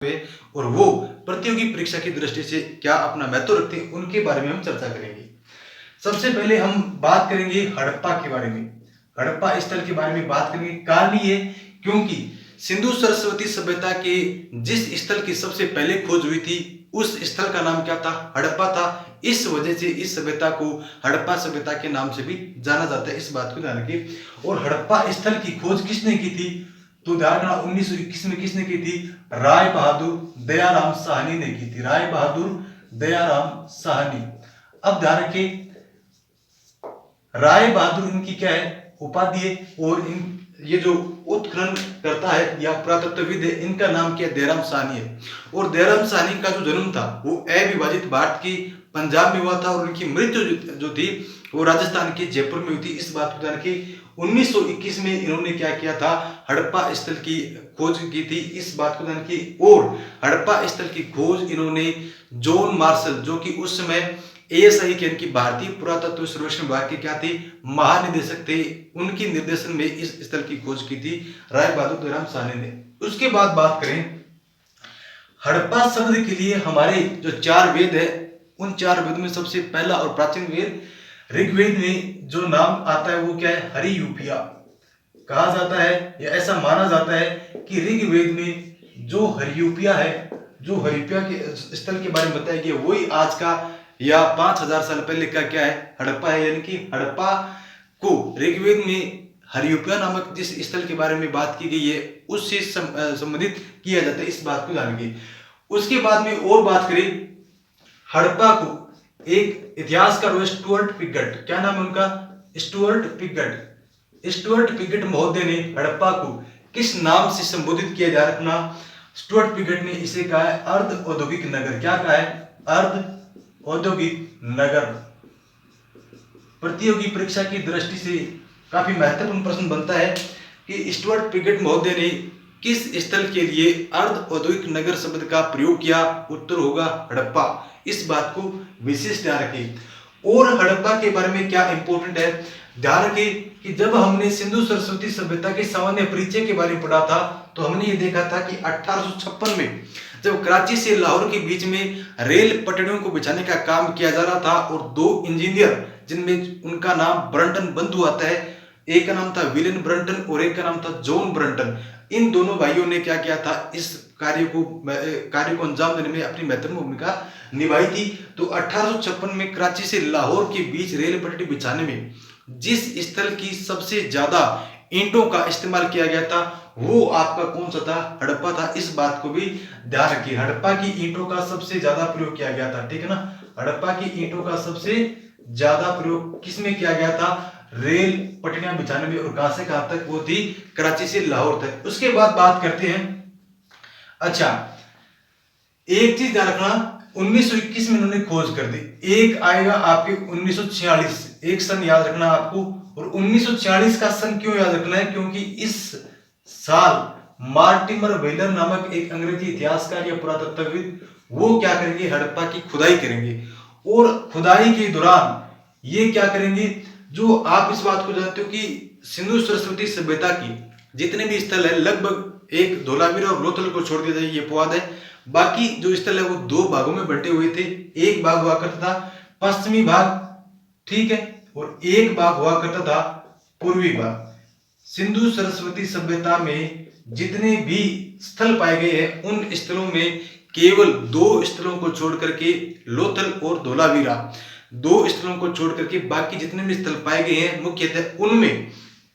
पे और वो प्रतियोगी परीक्षा की दृष्टि से क्या अपना महत्व रखते हैं उनके बारे में हम चर्चा करेंगे। सबसे पहले हम बात करेंगे हड़प्पा के बारे में। हड़प्पा स्थल के बारे में बात करेंगे। कारण ये क्योंकि सिंधु सरस्वती सभ्यता के जिस स्थल की सबसे पहले खोज हुई थी उस स्थल का नाम क्या था? हड़प्पा था। इस वजह से इस सभ्यता को हड़प्पा सभ्यता के नाम से भी जाना जाता है। इस बात को ध्यान रखिए। और हड़प्पा स्थल की खोज किसने की थी? तो ध्यान रखना 1921 में किसने की थी? राय बहादुर दयाराम साहनी ने की थी। राय बहादुर दयाराम साहनी। अब ध्यान रखिए राय बहादुर इनकी क्या है? उपाधि है। और इन ये जो उत्खनन करता है या पुरातत्वविद है इनका नाम क्या है? दयाराम साहनी है। और दयाराम साहनी का जो जन्म था वो अविभाजित भारत की पंजाब में हुआ था और उनकी मृत्यु जो थी वो राजस्थान के जयपुर में हुई थी। इस बात को ध्यान रखिए। 1921 में इन्होंने क्या किया था? हड़प्पा स्थल की खोज की थी। इस बात को ध्यान रखिए। और हड़प्पा स्थल की खोज इन्होंने जॉन मार्शल जो कि उस समय ASI के यानी भारतीय पुरातत्व सर्वेक्षण विभाग के क्या थे? महानिदेशक थे। उनकी निर्देशन में इस स्थल की खोज की थी राय बहादुर दयाराम साहनी ने। उसके बाद बात करें हड़प्पा शब्द के लिए हमारे जो 4 वेद है उन 4 वेद में सबसे पहला और प्राचीन वेद ऋग्वेद में जो नाम आता है वो क्या है? हरियूपिया कहा जाता है या ऐसा माना जाता है कि ऋग्वेद में जो हरियूपिया है, जो हरियूपिया के स्थल के बारे में बताया गया वही आज का या 5000 साल पहले का क्या है? हड़प्पा है। यानी कि हड़प्पा को ऋग्वेद में हरियूपिया नामक जिस स्थल के बारे में बात की गई है उससे संबंधित किया जाता है। इस बात को जानिए। उसके बाद में और बात करें हड़प्पा को एक इतिहासकार हुए स्टुअर्ट पिगट। क्या नाम है उनका? Stuart Piggott. स्टुअर्ट पिगट महोदय ने हड़प्पा को किस नाम से संबोधित किया जा रखना? स्टुअर्ट पिगट ने इसे कहा है अर्ध औद्योगिक नगर। क्या कहा है? अर्ध औद्योगिक नगर। प्रतियोगी परीक्षा की दृष्टि से काफी महत्वपूर्ण प्रश्न बनता है कि स्टुअर्ट पिगट महोदय ने किस स्थल के लिए अर्ध औद्योगिक नगर शब्द का प्रयोग किया? उत्तर होगा हड़प्पा। इस बात को विशेष ध्यान रखें। और हड़प्पा के बारे में क्या इंपॉर्टेंट है ध्यान रखें कि जब हमने सिंधु सरस्वती सभ्यता के सामान्य परिचय के बारे में पढ़ा था तो हमने ये देखा था कि 1856 में जब कराची से लाहौर के बीच में रेल पटरियों को बिछाने का काम किया जा रहा था और 2 इंजीनियर जिनमें उनका नाम ब्रंटन बंधु आता है, एक का नाम था विलियम ब्रंटन और एक का नाम था जॉन ब्रंटन। इन दोनों भाइयों ने क्या किया था? इस कार्य को अंजाम देने में अपनी महत्वपूर्ण भूमिका निभाई थी। तो 1856 में कराची से लाहौर के बीच रेल पटरी बिछाने में जिस स्थल की सबसे ज्यादा ईंटों का इस्तेमाल किया गया था वो आपका कौन सा था? हड़प्पा था। इस बात को भी ध्यान रखिए। हड़प्पा की ईंटों का सबसे ज्यादा प्रयोग किया गया था। ठीक है ना? हड़प्पा की ईंटों का सबसे ज्यादा प्रयोग किसमें किया गया था? रेल पटरियां बिछाने में। और कहां से कहां तक? वो थी कराची से लाहौर तक। उसके बाद बात करते हैं अच्छा एक चीज ध्यान रखना 1921 में इन्होंने खोज कर दी। एक आएगा आपके 1946 एक सन याद रखना आपको। और 1946 का सन क्यों याद रखना है? क्योंकि इस साल मार्टिमर वेलर नामक एक अंग्रेजी इतिहासकार या पुरातत्वविद वो क्या करेंगे? हड़प्पा की खुदाई करेंगे। और खुदाई के दौरान ये क्या करेंगे? जो आप इस बात को जानते हो कि सिंधु सरस्वती सभ्यता की जितने भी स्थल है लगभग एक धोलावीरा और लोथल को छोड़ दिया जाए ये अपवाद है, बाकी जो स्थल है वो 2 भागों में बंटे हुए थे। एक भाग हुआ करता था पश्चिमी भाग, ठीक है, और एक भाग हुआ करता था पूर्वी भाग। सिंधु सरस्वती सभ्यता में जितने भी स्थल पाए गए हैं उन स्थलों में केवल 2 स्थलों को छोड़ करके लोथल और धोलावीरा 2 स्थलों को छोड़ करके बाकी जितने भी स्थल पाए गए हैं मुख्यतः उनमें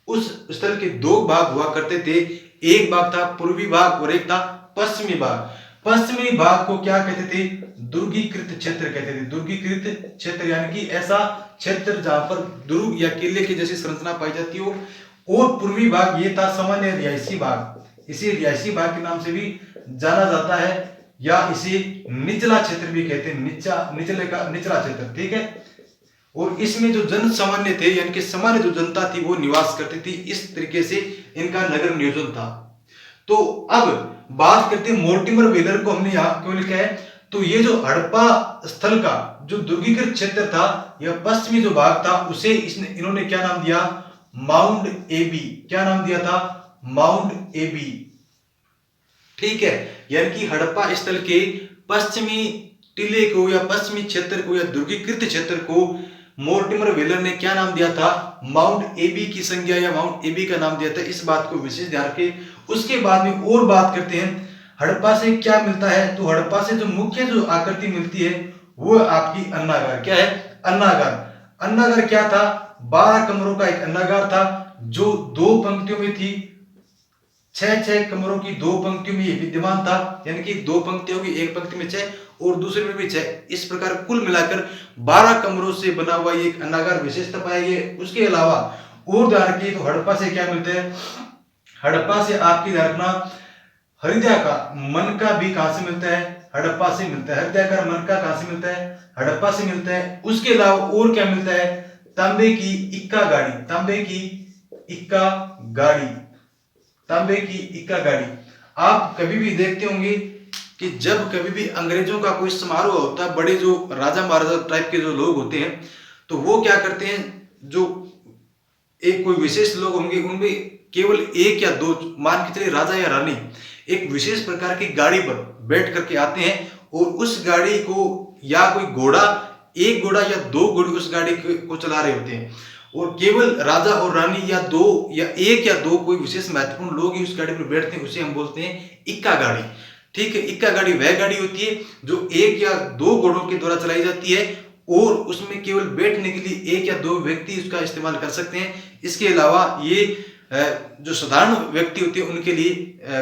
उस स्थल के 2 भाग हुआ करते थे। एक भाग था पूर्वी भाग और एक था पश्चिमी भाग। पश्चिमी भाग को क्या कहते थे? दुर्गीकृत क्षेत्र कहते थे। दुर्गीकृत क्षेत्र यानी कि ऐसा क्षेत्र जहां पर दुर्ग या किले की जैसी संरचना पाई जाती हो। और पूर्वी भाग ये था सामान्य रिहायशी भाग। इसे रिहायशी भाग के नाम से भी जाना जाता है या इसे निचला क्षेत्र भी कहते हैं। निचला क्षेत्र, ठीक है। और इसमें जो जन सामान्य थे यानी कि सामान्य जो जनता थी वो निवास करती थी। इस तरीके से इनका नगर नियोजन था। तो अब बात करते हैं मोर्टिमर वेलर को हमने यहां क्यों लिखा है? तो ये जो हड़प्पा स्थल का जो दुर्गीकृत क्षेत्र था या पश्चिमी जो भाग था उसे इन्होंने क्या नाम दिया? माउंट एबी। क्या नाम दिया था? माउंट एबी, ठीक है। यानी कि हड़प्पा स्थल के पश्चिमी टीले को या पश्चिमी क्षेत्र को या दुर्गीकृत क्षेत्र को मोर्टिमर व्हीलर ने क्या नाम दिया था, माउंट एबी की संज्ञा या माउंट एबी का नाम दिया था। इस बात को विशेष ध्यान रखें। उसके बाद में और बात करते हैं हड़प्पा से क्या मिलता है। तो हड़प्पा से जो मुख्य जो आकृति मिलती है वो आपकी अन्नागार। क्या है? अन्नागार। अन्नागार क्या था? 12 कमरों का एक अन्नागार था जो 2 पंक्तियों में थी। 6 कमरों की 2 पंक्तियों में ये विद्यमान था, यानी कि 2 पंक्तियों की एक पंक्ति में 6 और दूसरे में भी 6। इस प्रकार कुल मिलाकर 12 कमरों से बना हुआ ये एक अन्नागार विशेषता पाई गई। उसके अलावा और ध्यान रखिए तो हड़प्पा से क्या मिलते हैं, हड़प्पा से आपकी ध्यान रखना हृदय का मन का भी कहां से मिलता है, हड़प्पा से मिलता है। हृदय का मन का कहां से मिलता है, हड़प्पा से मिलता है। उसके अलावा और क्या मिलता है, तांबे की इक्का गाड़ी, तांबे की इक्का गाड़ी, तांबे की इक्का गाड़ी। आप कभी भी देखते होंगे कि जब कभी भी अंग्रेजों का कोई समारोह होता है, बड़े जो राजा महाराजा टाइप के जो लोग होते हैं तो वो क्या करते हैं, जो एक कोई विशेष लोग होंगे उनमें केवल 1 या 2 मान के चलिए राजा या रानी एक विशेष प्रकार की गाड़ी पर बैठ करके आते हैं और उस गाड़ी को या कोई घोड़ा, 1 घोड़ा या 2 घोड़े उस गाड़ी को चला रहे होते हैं और केवल राजा और रानी या 2 या 1 या 2 कोई विशेष महत्वपूर्ण लोग ही उस गाड़ी पर बैठते हैं। उसे हम बोलते हैं इक्का गाड़ी। ठीक है, इक्का गाड़ी वह गाड़ी होती है जो 1 या 2 घोड़ों के द्वारा चलाई जाती है और उसमें केवल बैठने के लिए 1 या 2 व्यक्ति उसका इस्तेमाल कर सकते हैं। इसके अलावा ये जो साधारण व्यक्ति होते हैं उनके लिए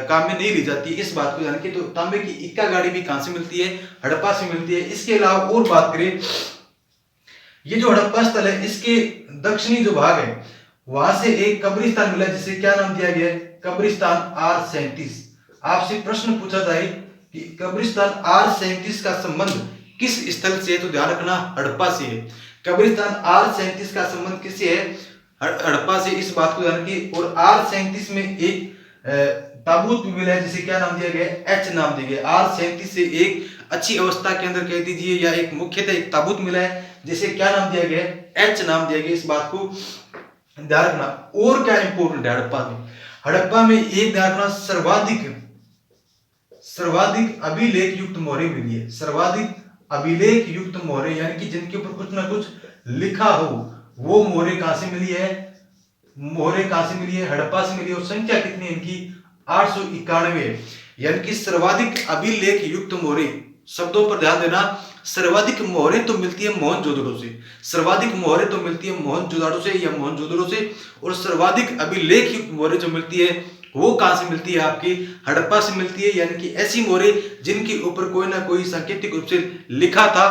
काम में नहीं ली जाती। इस बात को जान के तो तांबे की इक्का गाड़ी भी कहां से मिलती है, हड़प्पा से मिलती है। इसके अलावा और बात करें, ये जो हड़प्पा स्थल है इसके दक्षिणी जो भाग है वहां से एक कब्रिस्तान मिला जिसे क्या नाम दिया गया है, कब्रिस्तान R37। आपसे प्रश्न पूछा जाए कि कब्रिस्तान R37 का संबंध किस स्थल से है, तो ध्यान रखना हड़प्पा से है। कब्रिस्तान R37 का संबंध किससे है, हड़प्पा से। इस बात को ध्यान रखिए। और R37 में एक ताबूत भी मिला है जिसे क्या नाम दिया गया है, H नाम दिया गया। R37 से एक अच्छी अवस्था के अंदर कह दीजिए या एक मुख्यतः एक ताबूत मिला है जिसे क्या नाम दिया गया है, H नाम दिया गया। इस बात को ध्यान रखना। और क्या इंपॉर्टेंट है हड़प्पा में, हड़प्पा में एक ध्यान रखना सर्वाधिक अभिलेख युक्त मोहरें मिली है। सर्वाधिक अभिलेख युक्त मोहरें यानी कि जिनके ऊपर कुछ ना कुछ लिखा हो वो मोहरें कहां से मिली है, मोहरें कहां से मिली है, हड़प्पा से मिली है। और संख्या कितनी है इनकी, 891। यानी कि सर्वाधिक अभिलेख युक्त मोहरें, शब्दों पर ध्यान देना, सर्वाधिक मोहरें तो मिलती है मोहनजोदड़ो से, सर्वाधिक मोहरें तो मिलती है मोहनजोदड़ो से या मोहनजोदड़ो से। और सर्वाधिक अभिलेख युक्त मोहरें जो मिलती है वो कहां से मिलती है, आपकी हड़प्पा से मिलती है। यानी कि ऐसी मोहरें जिनके ऊपर कोई ना कोई सांकेतिक रूप से लिखा था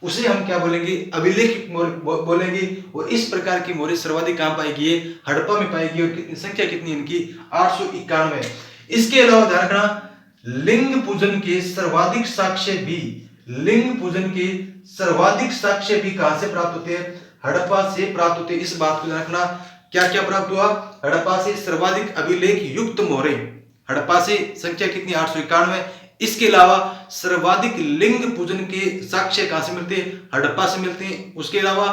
उसे हम क्या बोलेंगे, अभिलेख बोलेंगे। और इस प्रकार की मोहरें सर्वाधिक कहां पाई गई है, हड़प्पा में पाई गई। और कितनी संख्या कितनी इनकी, 891। इसके अलावा ध्यान रखना लिंग पूजन के सर्वाधिक साक्ष्य भी, लिंग पूजन के सर्वाधिक साक्ष्य भी कहां से प्राप्त होते हैं, हड़प्पा से प्राप्त होते हैं। इस बात को ध्यान रखना। क्या क्या प्राप्त हुआ, हड़प्पा से सर्वाधिक अभिलेख युक्त मोहरें, हड़प्पा से संख्या कितनी, 891। इसके अलावा सर्वाधिक लिंग पूजन के साक्ष्य कहां से मिलते हैं, हड़प्पा से मिलते हैं। उसके अलावा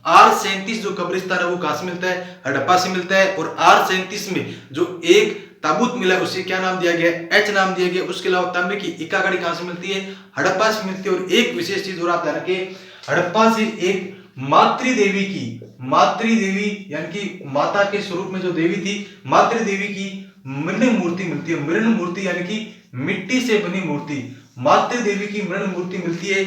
R37 जो कब्रिस्तान है वो कहां से मिलता है, हड़प्पा से मिलता है। और R37 में जो एक ताबूत मिला उसे क्या नाम दिया गया, H नाम दिया गया। उसके अलावा तांबे की इक्का गाड़ी कहां से मिलती है, हड़प्पा से मिलती है। और एक विशेष चीज और आप ध्यान रखें, हड़प्पा से एक मातृदेवी की, मातृदेवी यानी कि माता के स्वरूप में जो देवी थी, मातृदेवी की मृण मूर्ति मिलती है। मृण मूर्ति यानी कि मिट्टी से बनी मूर्ति, मातृदेवी की मृण मूर्ति मिलती है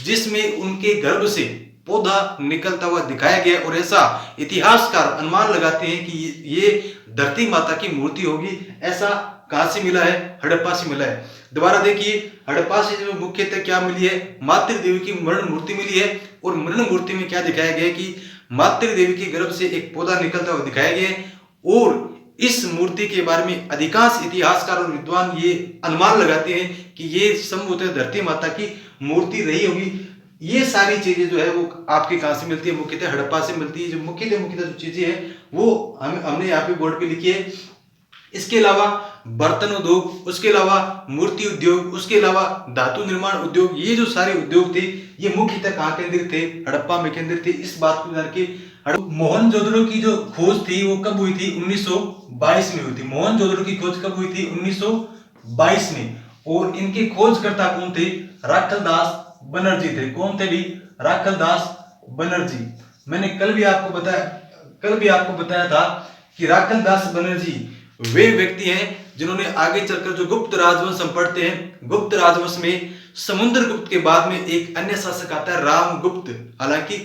जिसमें उनके गर्भ से पौधा निकलता हुआ दिखाया गया। और ऐसा इतिहासकार अनुमान लगाते हैं कि ये धरती माता की मूर्ति होगी। ऐसा कहां से मिला है, हड़प्पा से मिला है। दोबारा देखिए, हड़प्पा से जो मुख्यतः क्या मिली है, मातृदेवी की मृण मूर्ति मिली है। और मृण मूर्ति में क्या दिखाया गया है कि मातृदेवी के गर्भ से एक पौधा निकलता हुआ दिखाया गया है। और इस मूर्ति के बारे में अधिकांश इतिहासकार और विद्वान ये अनुमान लगाते हैं कि ये संभवतः धरती माता की मूर्ति रही होगी। ये सारी चीजें जो है वो आपके कहां से मिलती है, मुख्यतः हड़प्पा से मिलती है। जो मुख्यतः जो चीजें हैं वो हमने यहाँ पे बोर्ड पे लिखी है। इसके अलावा बर्तन उद्योग, उसके अलावा मूर्ति उद्योग, उसके अलावा धातु निर्माण उद्योग, ये जो सारे उद्योग थे ये मुख्यतः कहाँ केंद्रित थे, हड़प्पा में केंद्रित थे। इस बात को जान के मोहनजोदड़ो की जो खोज थी वो कब हुई थी, 1922 में हुई थी। मोहनजोदड़ो की खोज कब हुई थी, 1922 में। और इनके खोजकर्ता कौन थे? राखलदास बनर्जी थे। कौन थे भी? राखलदास बनर्जी। मैंने कल भी आपको बताया था कि राखलदास बनर्जी वे व्यक्ति हैं जिन्होंने आगे चलकर जो गुप्त राजवंश हम पढ़ते हैं, गुप्त राजवंश में समुद्रगुप्त के बाद में एक अन्य शासक आता है रामगुप्त। हालांकि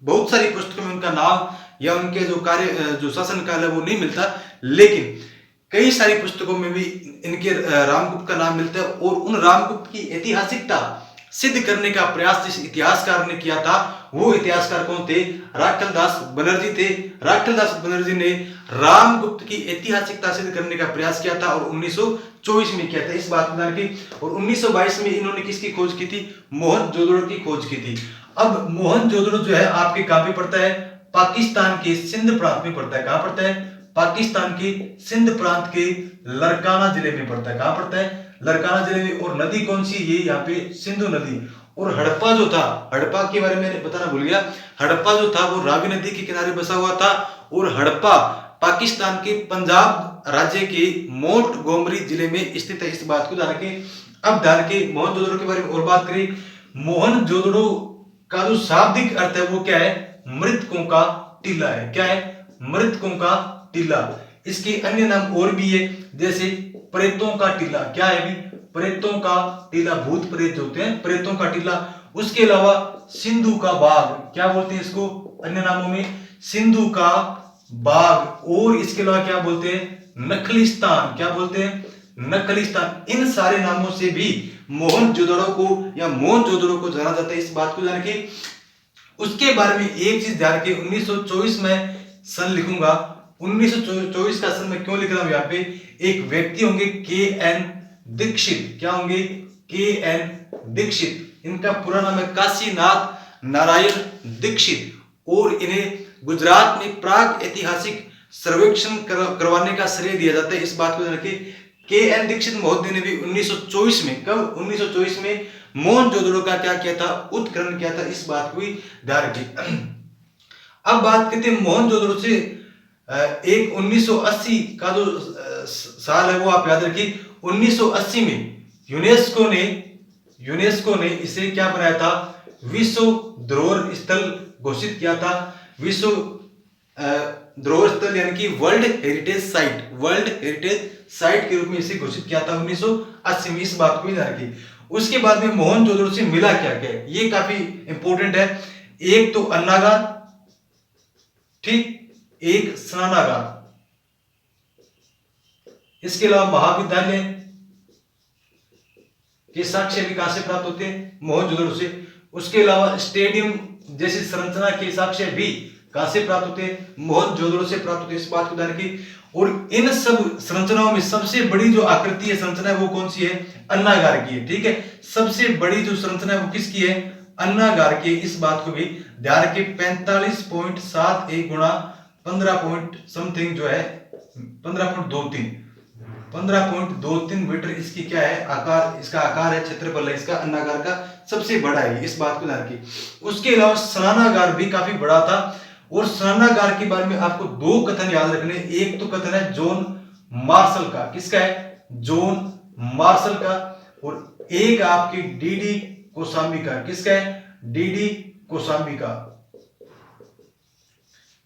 बहुत सारी पुस्तकों में उनका नाम या उनके जो शासन काल है वो नहीं मिलता, लेकिन कई सारी पुस्तकों में भी इनके रामगुप्त का नाम मिलता है। और उन रामगुप्त की ऐतिहासिकता सिद्ध करने का प्रयास जिस इतिहासकार ने किया था, वो इतिहासकार कौन थे? राखलदास बनर्जी थे। राखलदास बनर्जी ने रामगुप्त की ऐतिहासिकता सिद्ध करने का प्रयास किया था और 1924 में किया था, इस बात को ध्यान रखिए। और 1922 में इन्होंने किसकी खोज की थी? मोहनजोदड़ो की खोज की थी। अब मोहनजोदड़ो जो है आपके कहां पे पड़ता है? पाकिस्तान के सिंध प्रांत में पड़ता है। कहां पड़ता है? पाकिस्तान के सिंध प्रांत के लरकाना जिले में पड़ता है। कहां पड़ता है? लरकाना जिले में। और नदी कौन सी? ये यहाँ पे सिंधु नदी। और हड़प्पा जो था, हड़प्पा के बारे में बताना भूल गया, हड़प्पा जो था वो रावी नदी के किनारे बसा हुआ था। और हड़प्पा पाकिस्तान के पंजाब राज्य के मोंटगोमरी जिले में स्थित है, इस बात को ध्यान रखें। अब ध्यान रखें मोहनजोदड़ो के बारे में और बात करें। मोहनजोदड़ो का जो शाब्दिक अर्थ है वो क्या है? मृतकों का टीला है। क्या है? मृतकों का टीला। इसके अन्य नाम और भी है, जैसे प्रेतों का टीला। क्या है भी? प्रेतों का टीला। भूत प्रेत जो होते हैं, प्रेतों का टीला। उसके अलावा सिंधु का बाग, क्या बोलते हैं इसको अन्य नामों में? सिंधु का बाग। और इसके अलावा क्या बोलते हैं? नखलिस्तान। क्या बोलते हैं? नखलिस्तान। इन सारे नामों से भी मोहनजोदड़ो को या मोहनजोदड़ो को जाना जाता है, इस बात को ध्यान रखिए। उसके बारे में एक चीज ध्यान रखिए, 1924 में सन लिखूंगा। 1924 का सन में क्यों लिख रहा हूं? यहाँ पे एक व्यक्ति होंगे के.एन. दीक्षित। क्या होंगे? के.एन. दीक्षित। इनका पूरा नाम है काशीनाथ नारायण दीक्षित। और इन्हें गुजरात में प्राग ऐतिहासिक सर्वेक्षण करवाने का श्रेय दिया जाता है, इस बात को ध्यान रखिए। के.एन. दीक्षित महोदय ने भी 1924 में, कब? 1924 में मोहनजोदड़ो का क्या किया था? उत्खनन किया था, इस बात को भी ध्यान रखिए। अब बात करते हैं मोहनजोदड़ो से एक 1980 का जो साल है वो आप याद रखिए। 1980 में यूनेस्को ने इसे क्या बनाया था? विश्व धरोहर स्थल घोषित किया था। विश्व धरोहर स्थल यानी कि वर्ल्ड हेरिटेज साइट के रूप में इसे घोषित किया था 1980 में, इस बात को भी ध्यान रखिए। उसके बाद में मोहनजोदड़ो से मिला क्या क्या? ये काफी इंपॉर्टेंट है। एक तो अन्नागार, ठीक, एक स्नानागार, इसके अलावा महाविद्यालय के साक्ष्य भी कहां से प्राप्त होते हैं? मोहनजोदड़ो से। उसके अलावा स्टेडियम जैसी संरचना के साक्ष्य भी कहां से प्राप्त होते हैं? मोहनजोदड़ो से प्राप्त होते हैं, इस बात को ध्यान रखिए। और इन सब संरचनाओं में सबसे बड़ी जो आकृति है, संरचना है, वो कौन सी है? अन्नागार की है, ठीक है। सबसे बड़ी जो संरचना है वो किसकी है? अन्नागार की। इस बात को भी ध्यान रखिए। 45.71 गुणा 15 पॉइंट समथिंग जो है 15.23 मीटर इसकी क्या है? आकार, इसका आकार है, क्षेत्रफल है इसका अन्नागार का, सबसे बड़ा है, इस बात को ध्यान रखिए। उसके अलावा स्नानागार भी काफी बड़ा था। और स्नानागार के बारे में आपको दो कथन याद रखने। एक तो कथन है जॉन मार्शल का। किसका है? जॉन मार्शल का। और एक आपकी डीडी कोसांबी का। किसका है? डीडी कोसांबी का।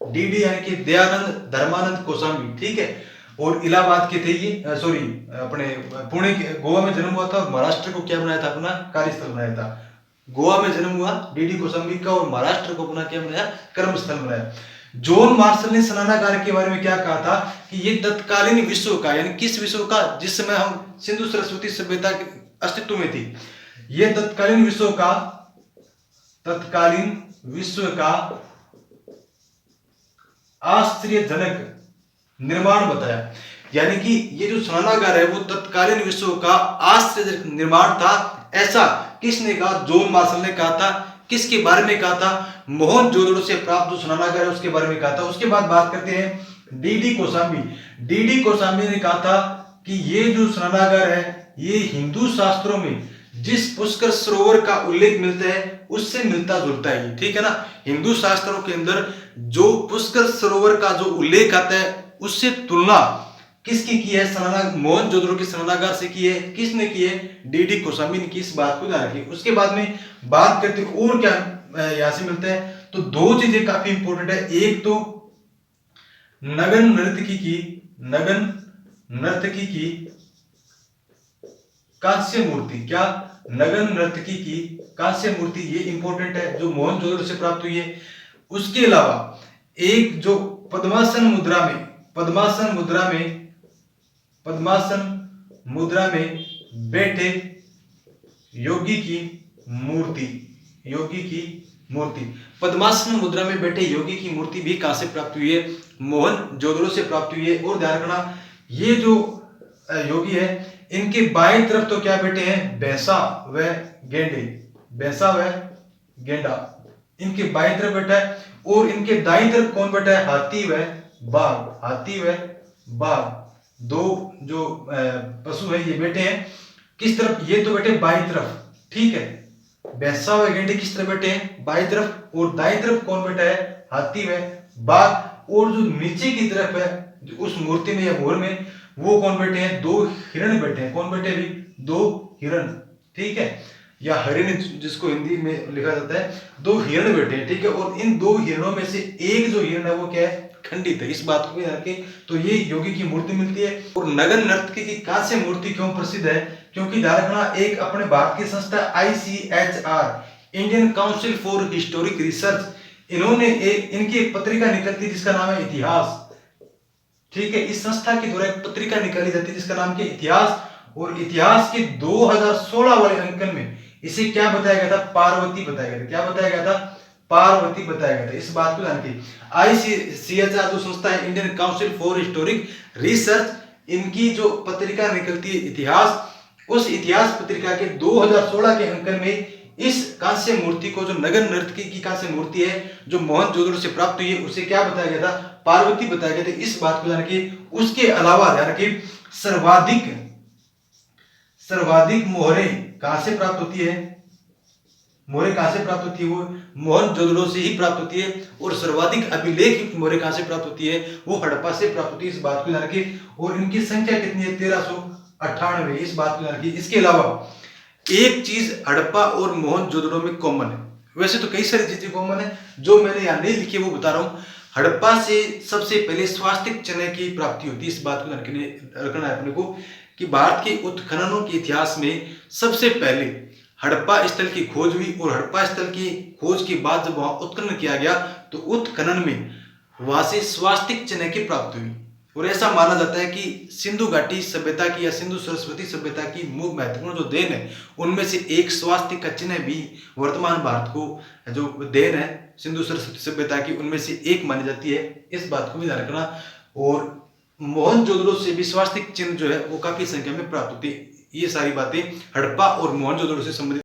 डीडी यानी कि दयानंद धर्मानंद कोसांबी, ठीक है। और इलाहाबाद के थे ये, अपने पुणे के, गोवा में जन्म हुआ था और महाराष्ट्र को क्या बनाया था? अपना कार्यस्थल बनाया था। गोवा में जन्म हुआ डीडी कोसांबी का और महाराष्ट्र को अपना क्या बनाया? कर्मस्थल बनाया। जॉन मार्शल ने स्नानागार के बारे में क्या कहा था कि ये तत्कालीन विश्व का, यानी किस विश्व का? जिस समय हम सिंधु सरस्वती सभ्यता अस्तित्व में थी, ये तत्कालीन विश्व का आश्चर्यजनक निर्माण बताया। यानी कि ये जो स्नानागार है वो तत्कालीन विश्व का आश्चर्यजनक निर्माण था। ऐसा किसने कहा? जॉन मार्शल ने कहा था। किसके बारे में कहा था? मोहनजोदड़ो से प्राप्त जो स्नानागार है उसके बारे में कहा था। उसके बाद बात करते हैं डीडी कोसांबी। डीडी कोसांबी ने कहा था कि ये जो स्नानागार है ये हिंदू शास्त्रों में जिस पुष्कर सरोवर का उल्लेख मिलता है उससे मिलता जुलता है, ठीक है ना। हिंदू शास्त्रों के अंदर जो पुष्कर सरोवर का जो उल्लेख आता है उससे तुलना किसकी की है? मोहनजोदड़ो के स्नानागार से की है। किसने की है? डीडी कोसामी ने की। इस बात को ध्यान रखिए। उसके बाद में बात करते हैं और क्या यहां से मिलता है, तो दो चीजें काफी इंपॉर्टेंट है। एक तो नगन नर्तकी की कांस्य मूर्ति, क्या? नगन नर्तकी की कांस्य मूर्ति, ये इंपॉर्टेंट है, जो मोहनजोदड़ो से प्राप्त हुई है। उसके अलावा एक जो पद्मासन मुद्रा में बैठे योगी की मूर्ति, पद्मासन मुद्रा में बैठे योगी की मूर्ति भी कहां से प्राप्त हुई है? मोहनजोदड़ो से प्राप्त हुई है। और ध्यान रखना, ये जो योगी है, इनके बाएं तरफ तो क्या बैठे हैं? भैंसा व गेंडा इनके बाएं तरफ बैठा है। और इनके दाईं तरफ कौन बैठा है? हाथी व बाघ। दो जो पशु है ये बैठे हैं किस तरफ? ये तो बैठे बाईं तरफ, ठीक है। भैंसा व गेंडे किस तरफ बैठे हैं? बाईं तरफ। और दाईं तरफ कौन बैठा है? हाथी व बाघ। और जो नीचे की तरफ है, जो उस मूर्ति में या मोर में, वो कौन बैठे हैं? दो हिरण बैठे हैं। कौन बैठे हैं? दो हिरण, ठीक है, या हरिण जिसको हिंदी में लिखा जाता है। दो हिरण बैठे हैं, ठीक है। और इन दो हिरणों में से एक जो हिरण है वो क्या है? खंडित है। इस बात को ध्यान रखें। तो ये योगी की मूर्ति मिलती है। और नगन नर्तकी की कांस्य मूर्ति क्यों प्रसिद्ध है? क्योंकि ध्यान रखना, एक अपने भारत की संस्था ICHR, Indian council for historic research, इन्होंने इनकी एक पत्रिका निकलती है जिसका नाम है इतिहास, ठीक है। इस संस्था के द्वारा एक पत्रिका निकाली जाती है जिसका नाम क्या? इतिहास। और इतिहास के 2016 वाले अंकन में इसे क्या बताया गया था? पार्वती बताया गया था। क्या बताया गया था? पार्वती बताया गया था। इस बात को ध्यान रखिए। ICHR जो संस्था है, Indian council for historic research, इनकी जो पत्रिका निकलती है इतिहास, उस इतिहास पत्रिका के 2016 के अंकन में इस कांस्य मूर्ति को, जो नगन नर्तकी की कांस्य मूर्ति है जो मोहनजोदड़ो से प्राप्त हुई है, उसे क्या बताया गया था? पार्वती बताया गया था। इस बात को ध्यान रखिए। उसके अलावा ध्यान रखिए, सर्वाधिक मोहरें कहां से प्राप्त होती है? मोहरें कहां से प्राप्त होती है? वो मोहनजोदड़ो से ही प्राप्त होती है। और सर्वाधिक अभिलेख मोहरें कहां से प्राप्त होती है? वो हड़प्पा से प्राप्त होती है। इस बात को ध्यान रखिए। और इनकी संख्या कितनी है? 1398। इस बात को ध्यान रखिए। इसके अलावा एक चीज हड़प्पा और मोहनजोदड़ो में कॉमन है, वैसे तो कई सारी चीजें कॉमन है, जो मैंने यहाँ नहीं लिखी वो बता रहा हूं। हड़प्पा से सबसे पहले स्वास्तिक चिन्ह की प्राप्ति होती है। इस बात को रखना है अपने को कि भारत के उत्खननों के इतिहास में सबसे पहले हड़प्पा स्थल की खोज हुई। और हड़प्पा स्थल की खोज के बाद जब वहां उत्खनन किया गया, तो उत्खनन में वहां से स्वास्तिक चिन्ह की प्राप्ति हुई। और ऐसा माना जाता है कि सिंधु घाटी सभ्यता की या सिंधु सरस्वती सभ्यता की महत्वपूर्ण जो देन है, उनमें से एक स्वास्तिक का चिन्ह भी वर्तमान भारत को जो देन है सिंधु सरस्वती सभ्यता की, उनमें से एक मानी जाती है। इस बात को भी ध्यान रखना। और मोहनजोदड़ो से भी स्वास्तिक चिन्ह जो है वो काफी संख्या में प्राप्त होती है। ये सारी बातें हड़प्पा और मोहनजोदड़ो से संबंधित